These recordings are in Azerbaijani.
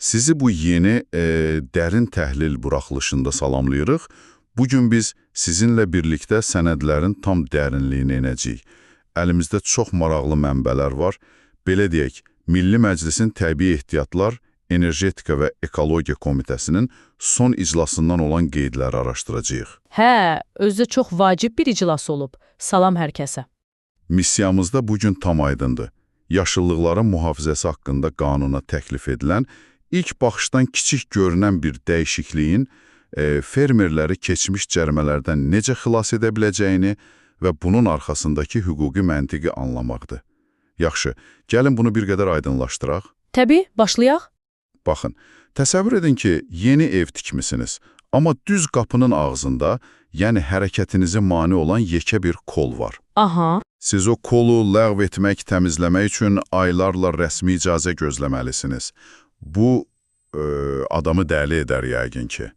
Sizi bu yeni dərin təhlil buraxılışında salamlayırıq. Bugün biz sizinlə birlikdə sənədlərin tam dərinliyinə enəcəyik. Əlimizdə çox maraqlı mənbələr var. Belə deyək, Milli Məclisin Təbii Ehtiyatlar, Energetika və Ekologiya Komitəsinin son iclasından olan qeydləri araşdıracağıq. Hə, özü çox vacib bir iclas olub. Salam hər kəsə. Missiyamızda bugün tam aydındır. Yaşıllıqların mühafizəsi haqqında qanuna təklif edilən, ilk baxışdan kiçik görünən bir dəyişikliyin fermerləri keçmiş cərimələrdən necə xilas edə biləcəyini və bunun arxasındakı hüquqi məntiqi anlamaqdır. Yaxşı, gəlin bunu bir qədər aydınlaşdıraq. Təbii, başlayaq. Baxın, təsəvvür edin ki, yeni ev tikmisiniz, amma düz qapının ağzında, yəni hərəkətinizi mane olan yekə bir kol var. Aha. Siz o kolu ləğv etmək, təmizləmək üçün aylarla rəsmi icazə gözləməlisiniz. Bu, adamı dəli edər yəqin ki.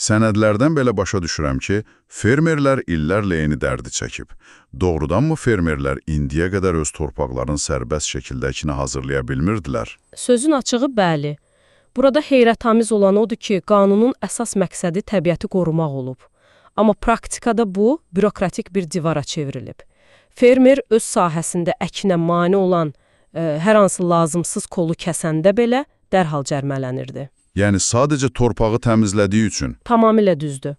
Sənədlərdən belə başa düşürəm ki, fermerlər illərlə yeni dərdi çəkib. Doğrudanmı fermerlər indiyə qədər öz torpaqların sərbəst şəkildəkini hazırlaya bilmirdilər? Sözün açığı bəli. Burada heyrətamiz olan odur ki, qanunun əsas məqsədi təbiəti qorumaq olub. Amma praktikada bu, bürokratik bir divara çevrilib. Fermer öz sahəsində əkinə mane olan hər hansı lazımsız kolu kəsəndə belə dərhal cərmələnirdi. Yəni sadəcə torpağı təmizlədiyi üçün? Tamamilə düzdür.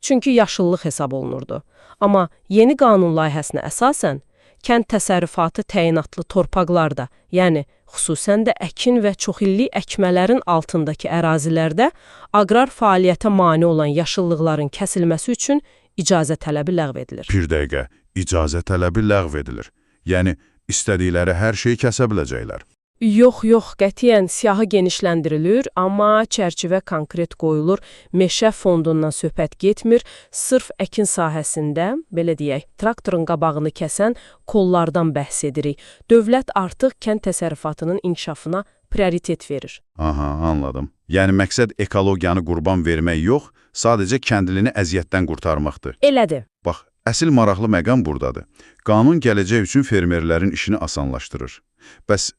Çünki yaşıllıq hesab olunurdu. Amma yeni qanun layihəsinə əsasən, kənd təsərrüfatı təyinatlı torpaqlarda, yəni xüsusən də əkin və çoxillik əkmələrin altındakı ərazilərdə aqrar fəaliyyətə mane olan yaşıllıqların kəsilməsi üçün icazə tələbi ləğv edilir. Bir dəqiqə, icazə tələbi ləğv edilir. Yəni istədikləri hər şeyi kəsə biləcəklər. Yox, qətiyyən siyahı genişləndirilir, amma çərçivə konkret qoyulur, meşə fondundan söhbət getmir, sırf əkin sahəsində, belə deyək, traktorun qabağını kəsən kollardan bəhs edirik. Dövlət artıq kənd təsərrüfatının inkişafına prioritet verir. Aha, anladım. Yəni məqsəd ekologiyanı qurban vermək yox, sadəcə kəndlini əziyyətdən qurtarmaqdır. Elədir. Bax, əsl maraqlı məqam buradadır. Qanun gələcək üçün fermerlərin işini asanlaşdırır. Bəs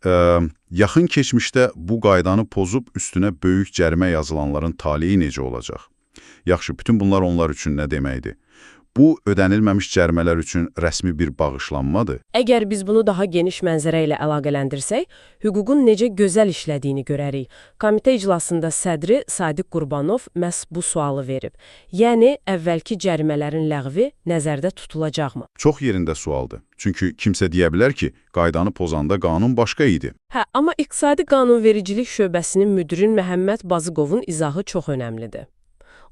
yaxın keçmişdə bu qaydanı pozub üstünə böyük cərimə yazılanların taleyi necə olacaq? Yaxşı, bütün bunlar onlar üçün nə deməkdir? Bu, ödənilməmiş cərimələr üçün rəsmi bir bağışlanmadır. Əgər biz bunu daha geniş mənzərə ilə əlaqələndirsək, hüququn necə gözəl işlədiyini görərik. Komitə iclasında sədri Sadiq Qurbanov məhz bu sualı verib. Yəni, əvvəlki cərimələrin ləğvi nəzərdə tutulacaqmı? Çox yerində sualdır. Çünki kimsə deyə bilər ki, qaydanı pozanda qanun başqa idi. Hə, amma İqtisadi Qanunvericilik şöbəsinin müdiri Məhəmməd Bazıqovun izahı çox önəmlidir.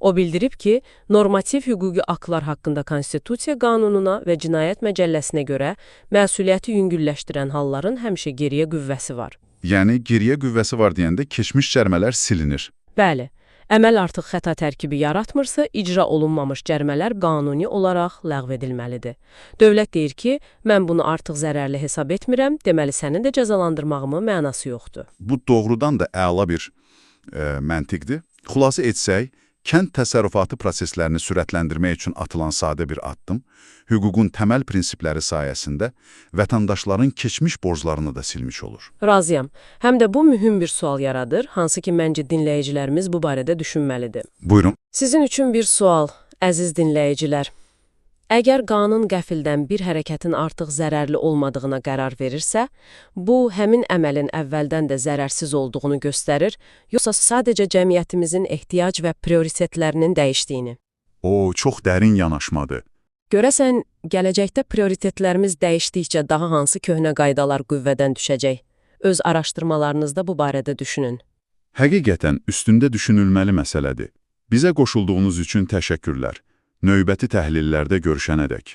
O bildirib ki, normativ hüquqi aktlar haqqında Konstitusiya qanununa və Cinayət Məcəlləsinə görə məsuliyyəti yüngülləşdirən halların həmişə geriyə qüvvəsi var. Yəni, geriyə qüvvəsi var deyəndə keçmiş cərimələr silinir. Bəli, əməl artıq xəta tərkibi yaratmırsa, icra olunmamış cərimələr qanuni olaraq ləğv edilməlidir. Dövlət deyir ki, mən bunu artıq zərərli hesab etmirəm, deməli sənin də cəzalandırmağımın mənası yoxdur. Bu doğrudan da əla bir məntiqdir. Xülasə etsək, kənd təsərrüfatı proseslərini sürətləndirmək üçün atılan sadə bir addım, hüququn təməl prinsipləri sayəsində vətəndaşların keçmiş borclarını da silmiş olur. Razıyam. Həm də bu mühüm bir sual yaradır, hansı ki məncə dinləyicilərimiz bu barədə düşünməlidir. Buyurun. Sizin üçün bir sual, əziz dinləyicilər. Əgər qanun qəfildən bir hərəkətin artıq zərərli olmadığına qərar verirsə, bu, həmin əməlin əvvəldən də zərərsiz olduğunu göstərir, yoxsa sadəcə cəmiyyətimizin ehtiyac və prioritetlərinin dəyişdiyini? O, çox dərin yanaşmadır. Görəsən, gələcəkdə prioritetlərimiz dəyişdikcə daha hansı köhnə qaydalar qüvvədən düşəcək? Öz araşdırmalarınızda bu barədə düşünün. Həqiqətən üstündə düşünülməli məsələdir. Bizə qoşulduğunuz üçün təşəkkürlər. Növbəti təhlillərdə görüşənədək.